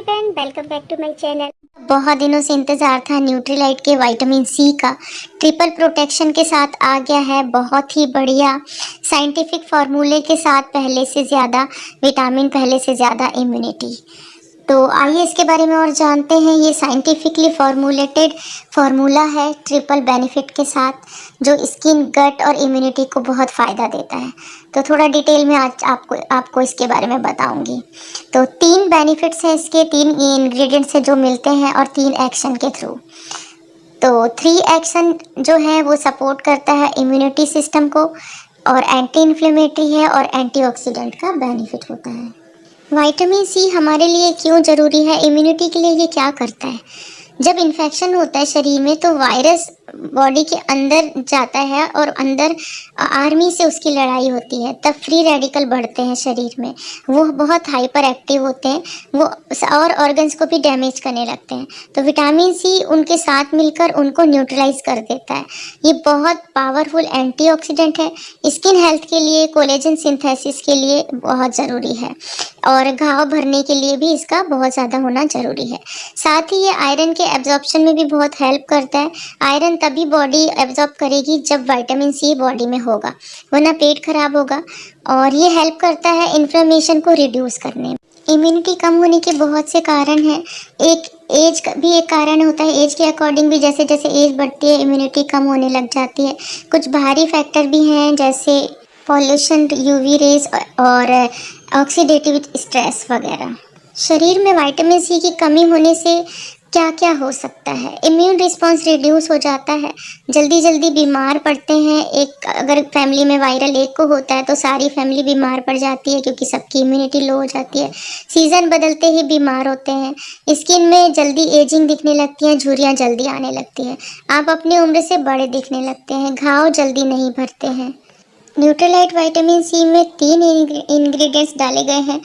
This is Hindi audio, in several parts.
Everyone, welcome back to my channel. बहुत दिनों से इंतज़ार था न्यूट्रीलाइट के विटामिन सी का। ट्रिपल प्रोटेक्शन के साथ आ गया है, बहुत ही बढ़िया साइंटिफिक फार्मूले के साथ, पहले से ज़्यादा विटामिन, पहले से ज़्यादा इम्यूनिटी। तो आइए इसके बारे में और जानते हैं। ये साइंटिफिकली फॉर्मूलेटेड फार्मूला है ट्रिपल बेनिफिट के साथ, जो स्किन, गट और इम्यूनिटी को बहुत फ़ायदा देता है। तो थोड़ा डिटेल में आज आपको इसके बारे में बताऊंगी। तो 3 बेनिफिट्स हैं इसके, 3 इंग्रेडिएंट्स हैं जो मिलते हैं और 3 एक्शन के थ्रू। तो 3 एक्शन जो है वो सपोर्ट करता है इम्यूनिटी सिस्टम को, और एंटी इन्फ्लेमेटरी है और एंटीऑक्सीडेंट का बेनिफिट होता है। विटामिन सी हमारे लिए क्यों ज़रूरी है, इम्यूनिटी के लिए ये क्या करता है? जब इन्फेक्शन होता है शरीर में तो वायरस बॉडी के अंदर जाता है और अंदर आर्मी से उसकी लड़ाई होती है, तब फ्री रेडिकल बढ़ते हैं शरीर में, वो बहुत हाइपर एक्टिव होते हैं, वो और ऑर्गन्स को भी डैमेज करने लगते हैं। तो विटामिन सी उनके साथ मिलकर उनको न्यूट्रलाइज कर देता है। ये बहुत पावरफुल एंटीऑक्सीडेंट है, स्किन हेल्थ के लिए, कोलेजन सिंथेसिस के लिए बहुत ज़रूरी है, और घाव भरने के लिए भी इसका बहुत ज़्यादा होना ज़रूरी है। साथ ही ये आयरन के एब्जॉर्प्शन में भी बहुत हेल्प करता है। आयरन तभी बॉडी एब्जॉर्ब करेगी जब विटामिन सी बॉडी में होगा, वरना पेट खराब होगा। और ये हेल्प करता है इन्फ्लेमेशन को रिड्यूस करने में। इम्यूनिटी कम होने के बहुत से कारण हैं। एक एज का भी एक कारण होता है, एज के अकॉर्डिंग भी जैसे जैसे एज बढ़ती है इम्यूनिटी कम होने लग जाती है। कुछ बाहरी फैक्टर भी हैं, जैसे पॉल्यूशन, यूवी रेज और ऑक्सीडेटिव स्ट्रेस वगैरह। शरीर में विटामिन सी की कमी होने से क्या क्या हो सकता है? इम्यून रिस्पांस रिड्यूस हो जाता है, जल्दी जल्दी बीमार पड़ते हैं। एक अगर फैमिली में वायरल एक को होता है तो सारी फैमिली बीमार पड़ जाती है, क्योंकि सबकी इम्यूनिटी लो हो जाती है। सीज़न बदलते ही बीमार होते हैं। स्किन में जल्दी एजिंग दिखने लगती है, झुर्रियाँ जल्दी आने लगती हैं। आप अपनी उम्र से बड़े दिखने लगते हैं, घाव जल्दी नहीं भरते हैं। न्यूट्रीलाइट विटामिन सी में 3 इंग्रेडिएंट्स डाले गए हैं।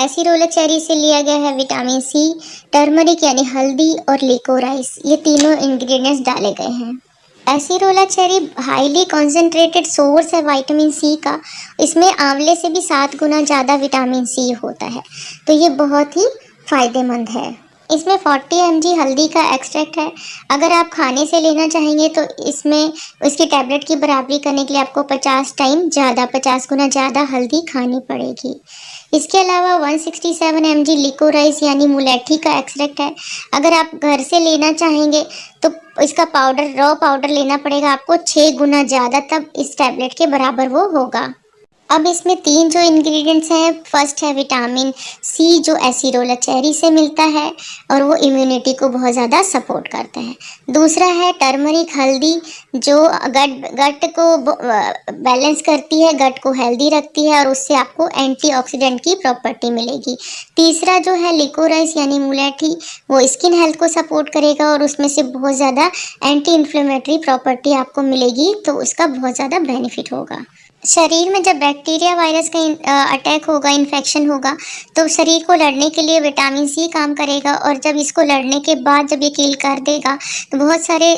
एसिरोला चेरी से लिया गया है विटामिन सी, टर्मरिक यानी हल्दी और लिकोराइस, ये तीनों इंग्रेडिएंट्स डाले गए हैं। Acerola cherry highly concentrated source है विटामिन सी का। इसमें आंवले से भी 7 गुना ज़्यादा विटामिन सी होता है, तो ये बहुत ही फ़ायदेमंद है। इसमें 40 mg हल्दी का एक्सट्रैक्ट है। अगर आप खाने से लेना चाहेंगे तो इसमें उसकी टैबलेट की बराबरी करने के लिए आपको 50 गुना ज़्यादा हल्दी खानी पड़ेगी। इसके अलावा 167 mg लिकोराइस यानी मुलेठी का एक्सट्रैक्ट है। अगर आप घर से लेना चाहेंगे तो इसका पाउडर, रॉ पाउडर लेना पड़ेगा आपको 6 गुना ज़्यादा, तब इस टैबलेट के बराबर वो होगा। अब इसमें 3 जो इंग्रेडिएंट्स हैं, फर्स्ट है विटामिन सी जो एसिरोला चेरी से मिलता है और वो इम्यूनिटी को बहुत ज़्यादा सपोर्ट करता है। दूसरा है टर्मरिक हल्दी जो गट को बैलेंस करती है, गट को हेल्दी रखती है और उससे आपको एंटीऑक्सीडेंट की प्रॉपर्टी मिलेगी। तीसरा जो है लिकोराइस यानी मुलेठी, वो स्किन हेल्थ को सपोर्ट करेगा और उसमें से बहुत ज़्यादा एंटी इन्फ्लेमेटरी प्रॉपर्टी आपको मिलेगी, तो उसका बहुत ज़्यादा बेनिफिट होगा। शरीर में जब बैक्टीरिया, वायरस का अटैक होगा, इन्फेक्शन होगा, तो शरीर को लड़ने के लिए विटामिन सी काम करेगा, और जब इसको लड़ने के बाद जब ये किल कर देगा तो बहुत सारे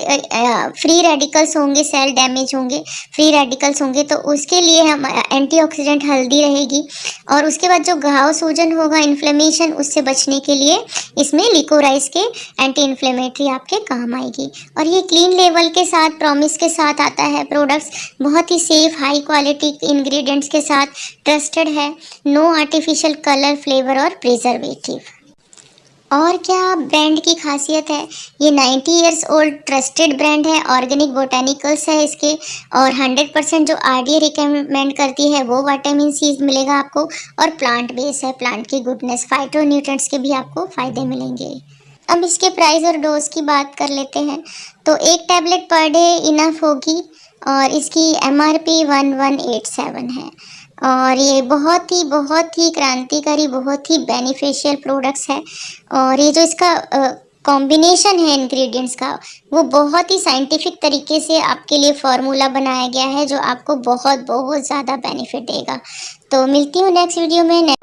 फ्री रेडिकल्स होंगे, सेल डैमेज होंगे, फ्री रेडिकल्स होंगे, तो उसके लिए हम एंटीऑक्सीडेंट हल्दी रहेगी। और उसके बाद जो घाव, सूजन होगा, इन्फ्लेमेशन, उससे बचने के लिए इसमें लिकोराइस के एंटी इन्फ्लेमेटरी आपके काम आएगी। और ये क्लीन लेवल के साथ, प्रॉमिस के साथ आता है प्रोडक्ट्स, बहुत ही सेफ, हाई क्वालिटी इंग्रेडिएंट्स के साथ, ट्रस्टेड है, नो आर्टिफिशियल कलर, फ्लेवर और प्रिजर्वेटिव। और क्या ब्रांड की खासियत है, ये 90 इयर्स ओल्ड ट्रस्टेड ब्रांड है, ऑर्गेनिक बोटानिकल्स है इसके, और 100% जो आरडीए रिकमेंड करती है वो विटामिन सी मिलेगा आपको, और प्लांट बेस है, प्लांट की गुडनेस, फाइटो न्यूट्रिएंट्स के भी आपको फ़ायदे मिलेंगे। अब इसके प्राइस और डोज की बात कर लेते हैं। तो एक टैबलेट पर डे इनफ होगी, और इसकी एमआरपी 1187 है। और ये बहुत ही क्रांतिकारी, बहुत ही बेनिफिशियल प्रोडक्ट्स है। और ये जो इसका कॉम्बिनेशन है इंग्रेडिएंट्स का, वो बहुत ही साइंटिफिक तरीके से आपके लिए फार्मूला बनाया गया है, जो आपको बहुत ज़्यादा बेनिफिट देगा। तो मिलती हूँ नेक्स्ट वीडियो में।